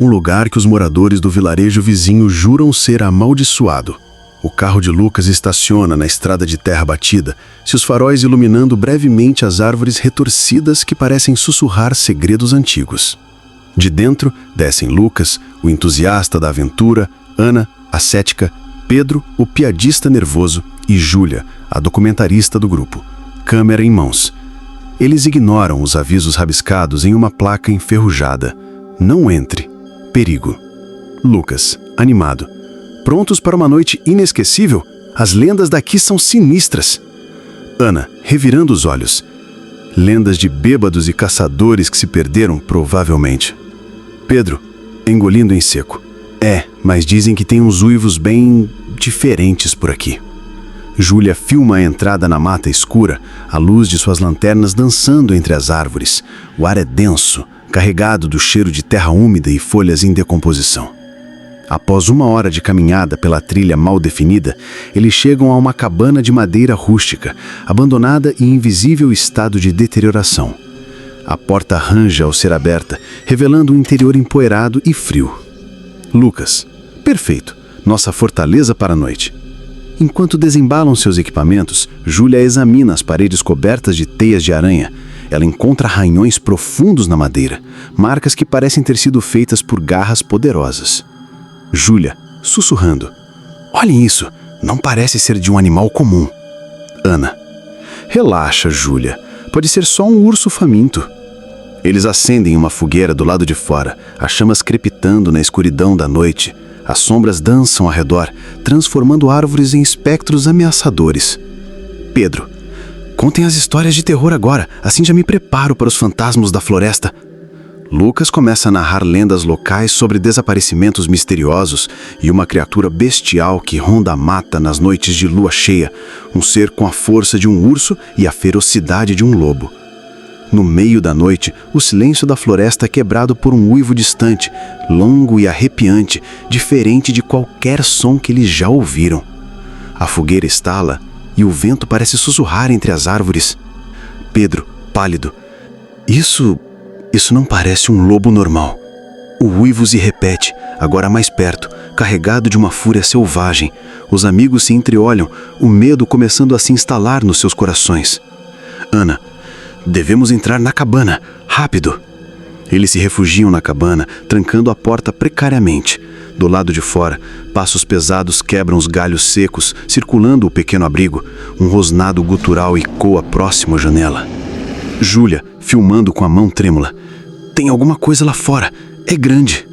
um lugar que os moradores do vilarejo vizinho juram ser amaldiçoado. O carro de Lucas estaciona na estrada de terra batida, seus faróis iluminando brevemente as árvores retorcidas que parecem sussurrar segredos antigos. De dentro, descem Lucas, o entusiasta da aventura, Ana, a cética, Pedro, o piadista nervoso, e Júlia, a documentarista do grupo, câmera em mãos. Eles ignoram os avisos rabiscados em uma placa enferrujada. Não entre. Perigo. Lucas, animado. Prontos para uma noite inesquecível? As lendas daqui são sinistras. Ana, revirando os olhos. Lendas de bêbados e caçadores que se perderam, provavelmente. Pedro, engolindo em seco. Mas dizem que tem uns uivos bem diferentes por aqui. Júlia filma a entrada na mata escura, a luz de suas lanternas dançando entre as árvores. O ar é denso, carregado do cheiro de terra úmida e folhas em decomposição. Após 1 hora de caminhada pela trilha mal definida, eles chegam a uma cabana de madeira rústica, abandonada e em invisível estado de deterioração. A porta arranja ao ser aberta, revelando um interior empoeirado e frio. Lucas, perfeito, nossa fortaleza para a noite. Enquanto desembalam seus equipamentos, Júlia examina as paredes cobertas de teias de aranha. Ela encontra arranhões profundos na madeira, marcas que parecem ter sido feitas por garras poderosas. Júlia, sussurrando. Olhem isso, não parece ser de um animal comum. Ana. Relaxa, Júlia, pode ser só um urso faminto. Eles acendem uma fogueira do lado de fora, as chamas crepitando na escuridão da noite. As sombras dançam ao redor, transformando árvores em espectros ameaçadores. Pedro, contem as histórias de terror agora, assim já me preparo para os fantasmas da floresta. Lucas começa a narrar lendas locais sobre desaparecimentos misteriosos e uma criatura bestial que ronda a mata nas noites de lua cheia, um ser com a força de um urso e a ferocidade de um lobo. No meio da noite, o silêncio da floresta é quebrado por um uivo distante, longo e arrepiante, diferente de qualquer som que eles já ouviram. A fogueira estala e o vento parece sussurrar entre as árvores. Pedro, pálido. Isso não parece um lobo normal. O uivo se repete, agora mais perto, carregado de uma fúria selvagem. Os amigos se entreolham, o medo começando a se instalar nos seus corações. Ana, devemos entrar na cabana, rápido. Eles se refugiam na cabana, trancando a porta precariamente. Do lado de fora, passos pesados quebram os galhos secos, circulando o pequeno abrigo. Um rosnado gutural ecoa próximo à janela. Júlia, filmando com a mão trêmula. Tem alguma coisa lá fora. É grande.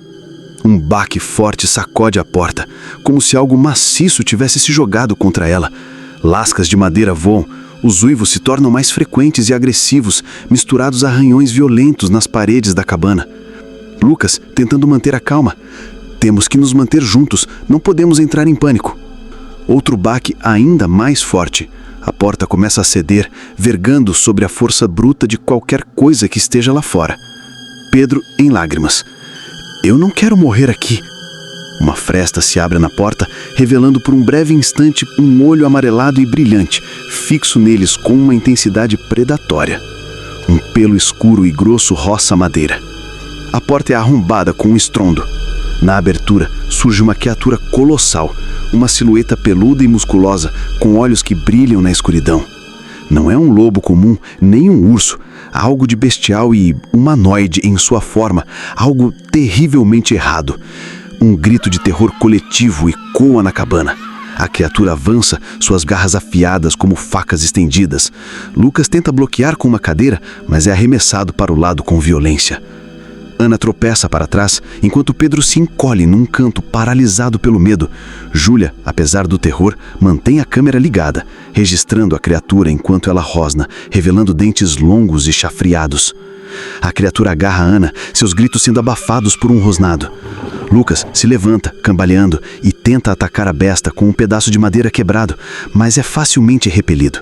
Um baque forte sacode a porta, como se algo maciço tivesse se jogado contra ela. Lascas de madeira voam. Os uivos se tornam mais frequentes e agressivos, misturados a arranhões violentos nas paredes da cabana. Lucas, tentando manter a calma. Temos que nos manter juntos, não podemos entrar em pânico. Outro baque ainda mais forte. A porta começa a ceder, vergando sobre a força bruta de qualquer coisa que esteja lá fora. Pedro em lágrimas. Eu não quero morrer aqui. Uma fresta se abre na porta, revelando por um breve instante um olho amarelado e brilhante, fixo neles com uma intensidade predatória. Um pelo escuro e grosso roça a madeira. A porta é arrombada com um estrondo. Na abertura, surge uma criatura colossal, uma silhueta peluda e musculosa, com olhos que brilham na escuridão. Não é um lobo comum, nem um urso. Há algo de bestial e humanoide em sua forma, algo terrivelmente errado. Um grito de terror coletivo ecoa na cabana. A criatura avança, suas garras afiadas como facas estendidas. Lucas tenta bloquear com uma cadeira, mas é arremessado para o lado com violência. Ana tropeça para trás, enquanto Pedro se encolhe num canto, paralisado pelo medo. Júlia, apesar do terror, mantém a câmera ligada, registrando a criatura enquanto ela rosna, revelando dentes longos e chafreados. A criatura agarra Ana, seus gritos sendo abafados por um rosnado. Lucas se levanta, cambaleando, e tenta atacar a besta com um pedaço de madeira quebrado, mas é facilmente repelido.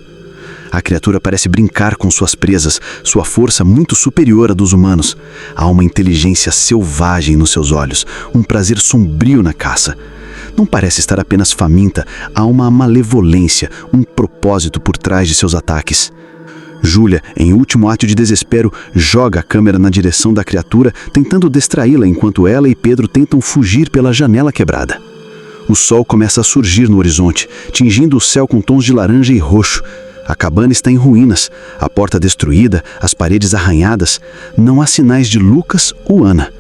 A criatura parece brincar com suas presas, sua força muito superior à dos humanos. Há uma inteligência selvagem nos seus olhos, um prazer sombrio na caça. Não parece estar apenas faminta, há uma malevolência, um propósito por trás de seus ataques. Júlia, em último ato de desespero, joga a câmera na direção da criatura, tentando distraí-la enquanto ela e Pedro tentam fugir pela janela quebrada. O sol começa a surgir no horizonte, tingindo o céu com tons de laranja e roxo. A cabana está em ruínas, a porta destruída, as paredes arranhadas. Não há sinais de Lucas ou Ana.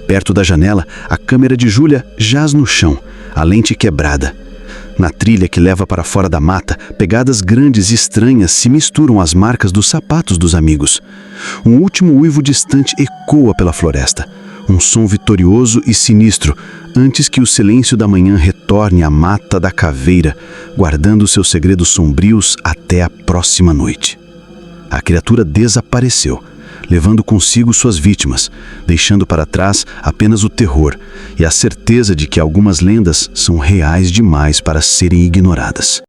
Perto da janela, a câmera de Júlia jaz no chão, a lente quebrada. Na trilha que leva para fora da mata, pegadas grandes e estranhas se misturam às marcas dos sapatos dos amigos. Um último uivo distante ecoa pela floresta. Um som vitorioso e sinistro, antes que o silêncio da manhã retorne à mata da caveira, guardando seus segredos sombrios até a próxima noite. A criatura desapareceu, levando consigo suas vítimas, deixando para trás apenas o terror e a certeza de que algumas lendas são reais demais para serem ignoradas.